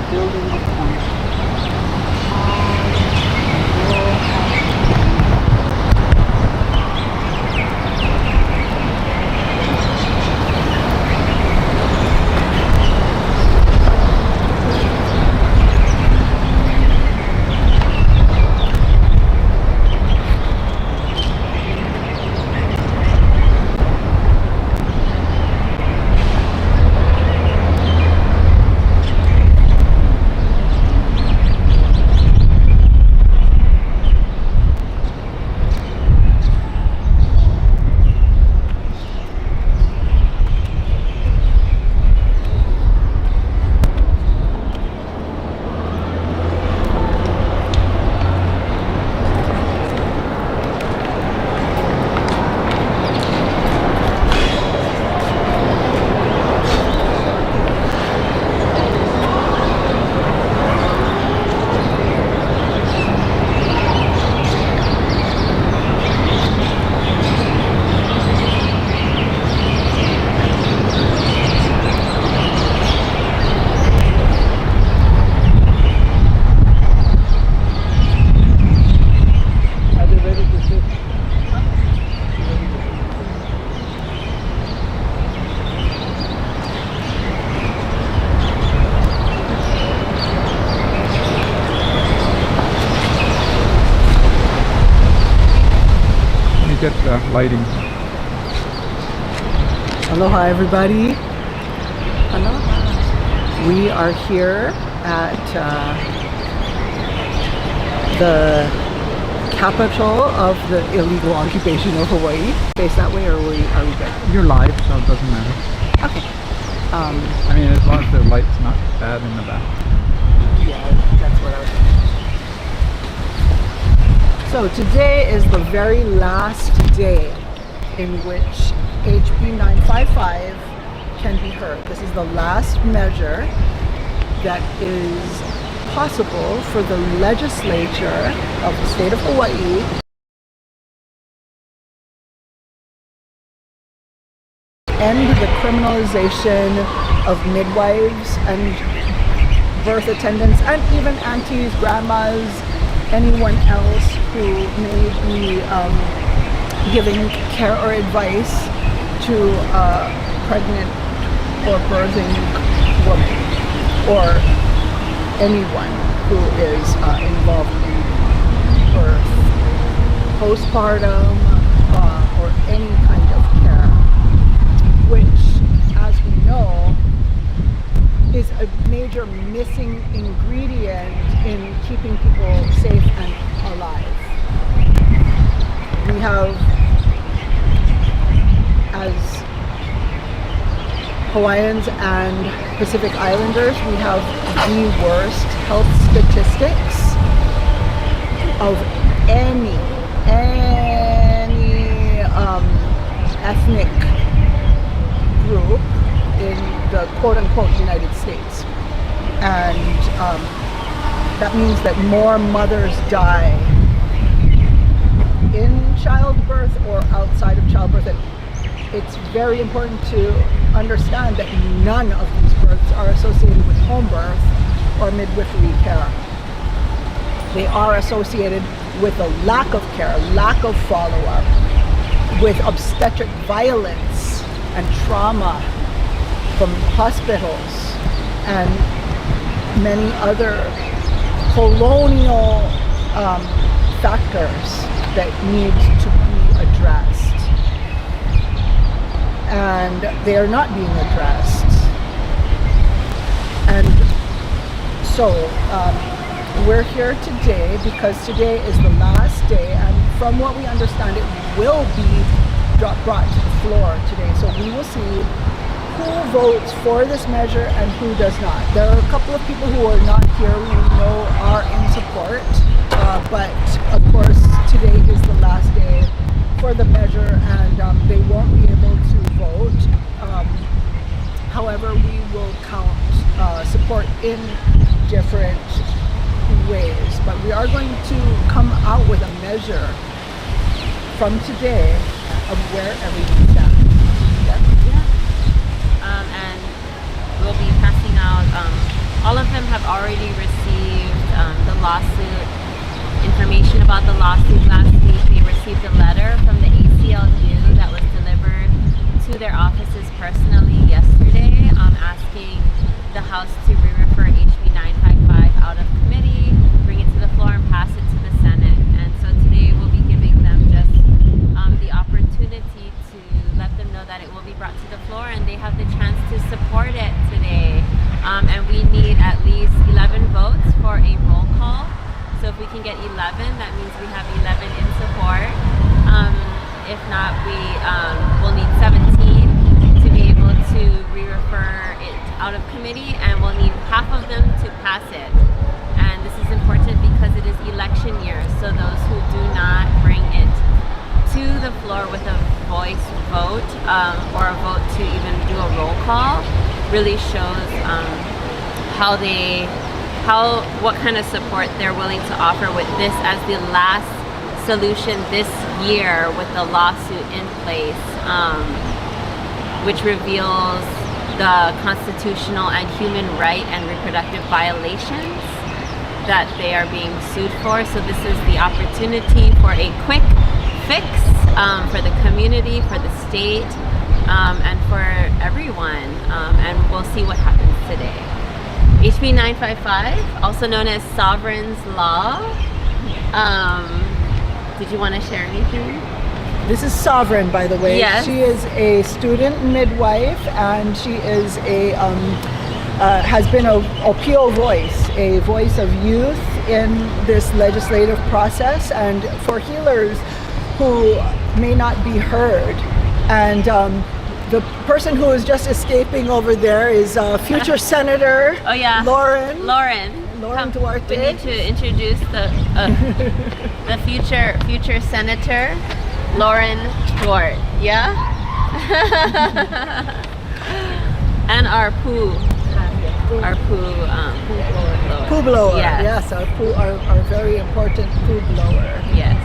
building the point. Get lighting. Aloha everybody. Aloha. We are here at the capital of the illegal occupation of Hawaii. Face that way, or are we good? You're live, so it doesn't matter. Okay. I mean, as long as the light's not bad in the back. Yeah, that's what I was thinking. So today is the very last day in which HB 955 can be heard. This is the last measure that is possible for the legislature of the state of Hawaii end the criminalization of midwives and birth attendants and even aunties, grandmas, anyone else who may be giving care or advice to a pregnant or birthing woman or anyone who is involved in birth, postpartum, or any kind of care, which, as we know, is a major missing ingredient in keeping people safe and alive. We have, as Hawaiians and Pacific Islanders, we have the worst health statistics of any ethnic group in the quote-unquote United States. And that means that more mothers die in childbirth or outside of childbirth. And it's very important to understand that none of these births are associated with home birth or midwifery care. They are associated with a lack of care, lack of follow-up, with obstetric violence and trauma from hospitals and many other colonial factors that need to be addressed. And they are not being addressed. And so we're here today because today is the last day, and from what we understand, it will be brought to the floor today. So we will see who votes for this measure and who does not. There are a couple of people who are not here we know are in support, but of course today is the last day for the measure, and they won't be able to vote. However, we will count support in different ways, but we are going to come out with a measure from today of where everything stands. And we'll be passing out all of them have already received the lawsuit, information about the lawsuit last week. They received a letter from the ACLU that was delivered to their offices personally yesterday, asking the House to re-refer HB 955 out of committee, bring it to the floor and pass it to the Senate. And so today we'll be giving them just the opportunity to let them know that it will be brought to the floor and they have the chance to support it today. And we need at least 11 votes for a roll call. So if we can get 11, that means we have 11 in support. If not, we will need 17 to be able to re-refer it out of committee, and we'll need half of them to pass it. And this is important because it is election year, so those who do not bring it to the floor with a voice vote or a vote to even do a roll call really shows what kind of support they're willing to offer with this as the last solution this year with the lawsuit in place, which reveals the constitutional and human right and reproductive violations that they are being sued for. So this is the opportunity for a quick fix for the community, for the state, and for everyone. And we'll see what happens today. HB 955, also known as Sovereign's Law. Did you want to share anything? This is Sovereign, by the way. Yes. She is a student midwife, and she is has been a appeal voice, a voice of youth in this legislative process, and for healers who may not be heard. And the person who is just escaping over there is future Senator Oh yeah, Lauren Come, Duarte. we need to introduce the future Senator Lauren Duarte. Yeah. And our poo blower. Yes. Yes, our very important poo blower. Yes.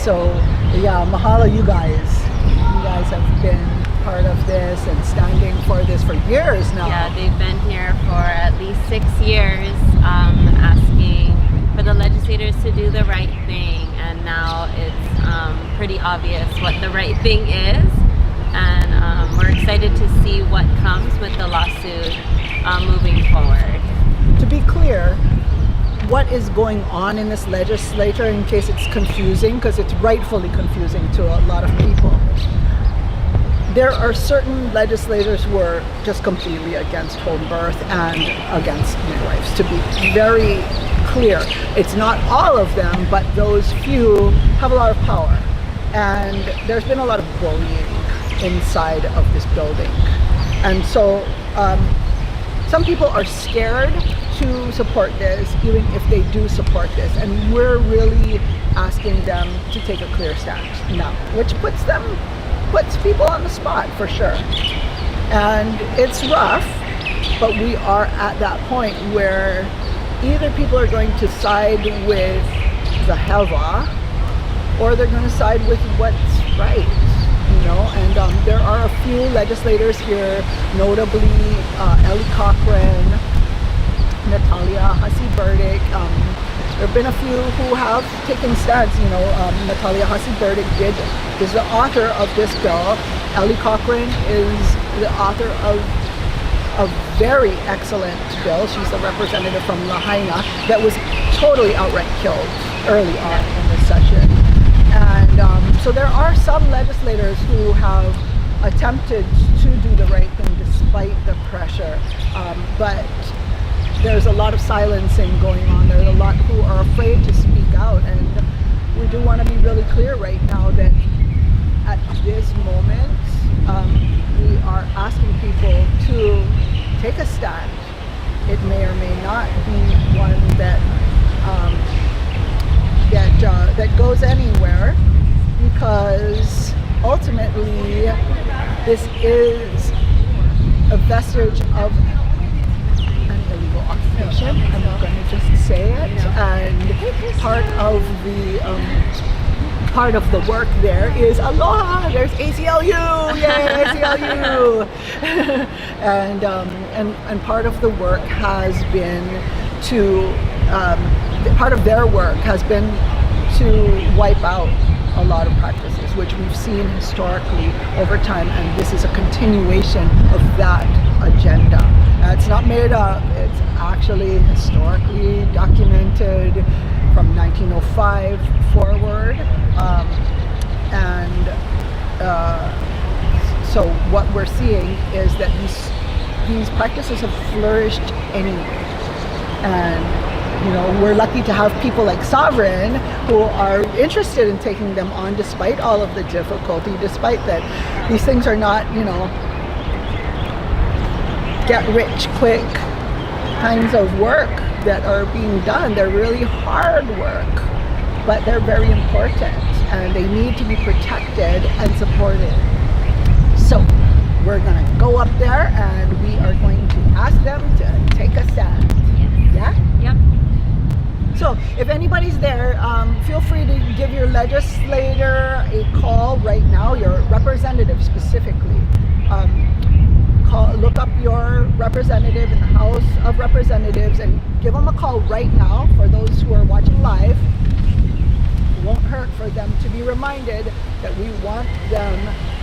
So yeah, mahalo you guys. You guys have been part of this and standing for this for years now. Yeah, they've been here for at least 6 years, asking for the legislators to do the right thing, and now it's pretty obvious what the right thing is, and we're excited to see what comes with the lawsuit moving forward. To be clear, what is going on in this legislature, in case it's confusing, because it's rightfully confusing to a lot of people. There are certain legislators who are just completely against home birth and against midwives, to be very clear. It's not all of them, but those few have a lot of power. And there's been a lot of bullying inside of this building. And so some people are scared to support this, even if they do support this. And we're really asking them to take a clear stance now, which puts people on the spot for sure. And it's rough, but we are at that point where either people are going to side with the Heva, or they're going to side with what's right, you know. And there are a few legislators here, notably Ellie Cochran, Natalia Hasi-Burdick. There have been a few who have taken stands. You know, Natalia Hasi-Burdick is the author of this bill. Ellie Cochran is the author of a very excellent bill. She's a representative from Lahaina that was totally outright killed early on in the session. And so there are some legislators who have attempted to do the right thing despite the pressure, but there's a lot of silencing going on. There's a lot who are afraid to speak out, and we do want to be really clear right now that at this moment we are asking people to take a stand. It may or may not be one that that goes anywhere, because ultimately this is a vestige of illegal occupation. I'm not going to just say it, and part of the part of the work there is aloha. There's ACLU, yay ACLU, and part of the work has been to part of their work has been to wipe out a lot of practices, which we've seen historically over time, and this is a continuation of that agenda. It's not made up, it's actually historically documented from 1905 forward. So what we're seeing is that these practices have flourished anyway. And we're lucky to have people like Sovereign who are interested in taking them on despite all of the difficulty, despite that these things are not, get rich quick kinds of work that are being done. They're really hard work, but they're very important and they need to be protected and supported. So we're going to go up there and we are going to ask them to take a stand. Yeah? Yep. So if anybody's there, feel free to give your legislator a call right now, your representative specifically. Look up your representative in the House of Representatives and give them a call right now. For those who are watching live, it won't hurt for them to be reminded that we want them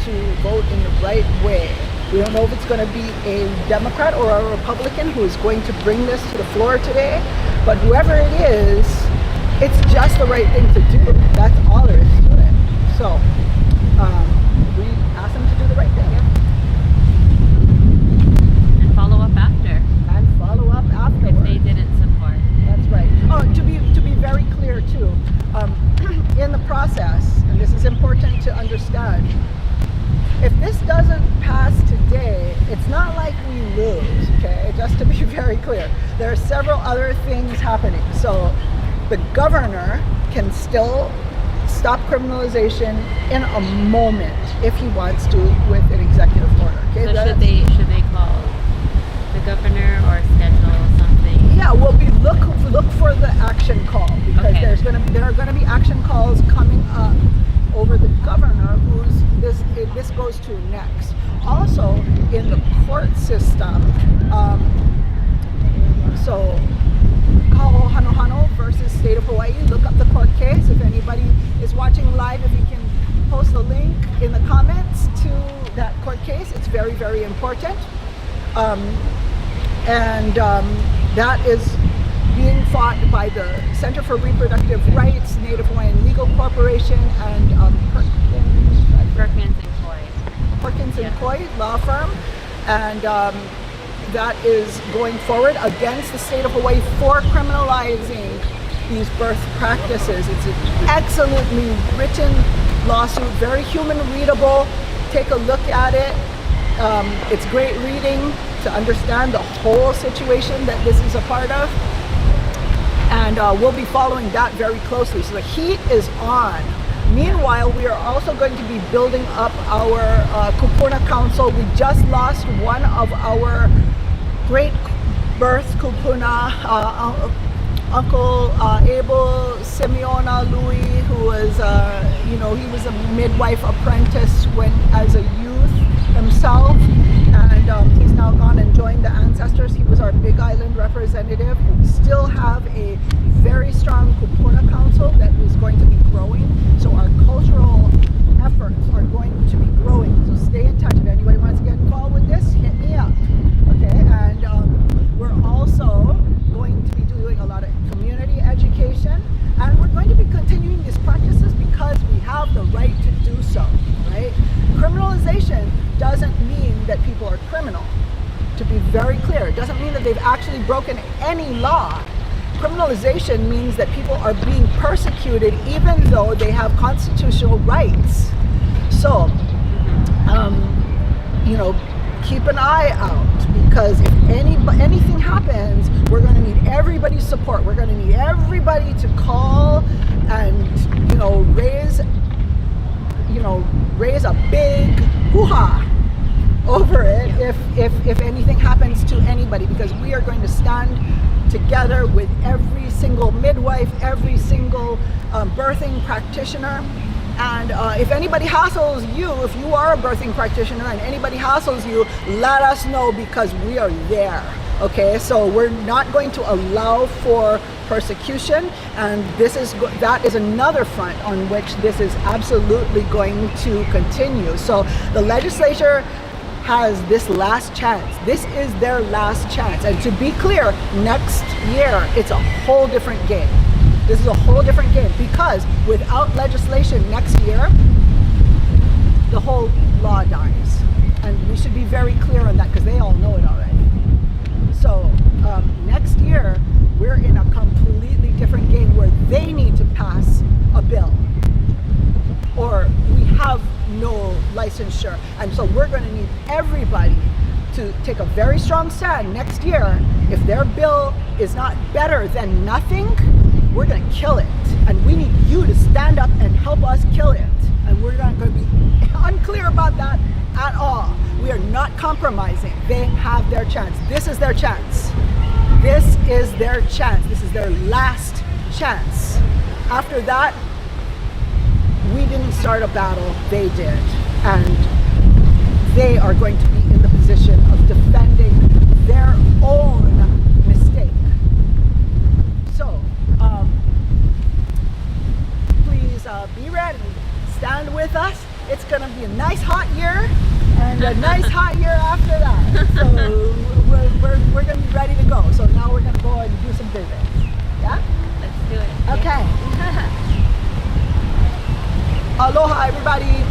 to vote in the right way. We don't know if it's going to be a Democrat or a Republican who is going to bring this to the floor today, but whoever it is, it's just the right thing to do. That's all there is to it. So we ask them to do the right thing. And follow up after. And follow up afterwards. If they didn't support. That's right. Oh, to be very clear too, in the process, and this is important to understand, if this doesn't pass today, it's not like we lose, okay? Just to be very clear. There are several other things happening. So the governor can still stop criminalization in a moment if he wants to with an executive order. Okay? So should they call the governor or schedule something? Yeah, we'll be look for the action call because Okay. there are gonna be action calls coming up over the governor who's this goes to next. Also in the court system, so Hano versus State of Hawaii, look up the court case. If anybody is watching live, if you can post a link in the comments to that court case, it's very, very important. That is being fought by the Center for Reproductive Rights, Native Hawaiian Legal Corporation, and Perkins and Coy law firm, and that is going forward against the state of Hawaii for criminalizing these birth practices. It's an excellently written lawsuit, very human readable. Take a look at it. It's great reading to understand the whole situation that this is a part of. And we'll be following that very closely. So the heat is on. Meanwhile, we are also going to be building up our Kupuna Council. We just lost one of our great birth kupuna, Uncle Abel Simeona Louis, who was, he was a midwife apprentice as a youth himself. And he's now gone and joined the ancestors. He was our Big Island representative. We still have a very strong Kupuna Council that is going to be growing. So our cultural efforts are going to be growing. So stay in touch. If anybody wants to get involved with this, hit me up. Okay, and we're also going to be doing a lot of community education. And we're going to be continuing these practices because we have the right to do so, right? Criminalization doesn't mean that people are criminal. To be very clear, it doesn't mean that they've actually broken any law. Criminalization means that people are being persecuted even though they have constitutional rights. So, keep an eye out, because if anything happens, we're going to need everybody's support. We're going to need everybody to call and, raise a big hoo-ha over it if anything happens to anybody, because we are going to stand together with every single midwife, every single birthing practitioner, And if anybody hassles you, if you are a birthing practitioner and anybody hassles you, let us know, because we are there. Okay, so we're not going to allow for persecution, and that is another front on which this is absolutely going to continue. So the legislature has this last chance. This is their last chance. And to be clear, next year it's a whole different game. This is a whole different game, because without legislation next year, the whole law dies. And we should be very clear on that, because they all know it already. So next year, we're in a completely different game where they need to pass a bill, or we have no licensure. And so we're going to need everybody to take a very strong stand next year. If their bill is not better than nothing, we're going to kill it. And we need you to stand up and help us kill it. And we're not going to be unclear about that at all. We are not compromising. They have their chance. This is their chance. This is their chance. This is their last chance. After that, we didn't start a battle, they did. And they are going to be in the position of defending their own mistake. So, please be ready. Stand with us. It's going to be a nice hot year, and a nice hot year after that. So we're going to be ready to go. So now we're going to go and do some business. Yeah? Let's do it. Okay. Aloha, everybody.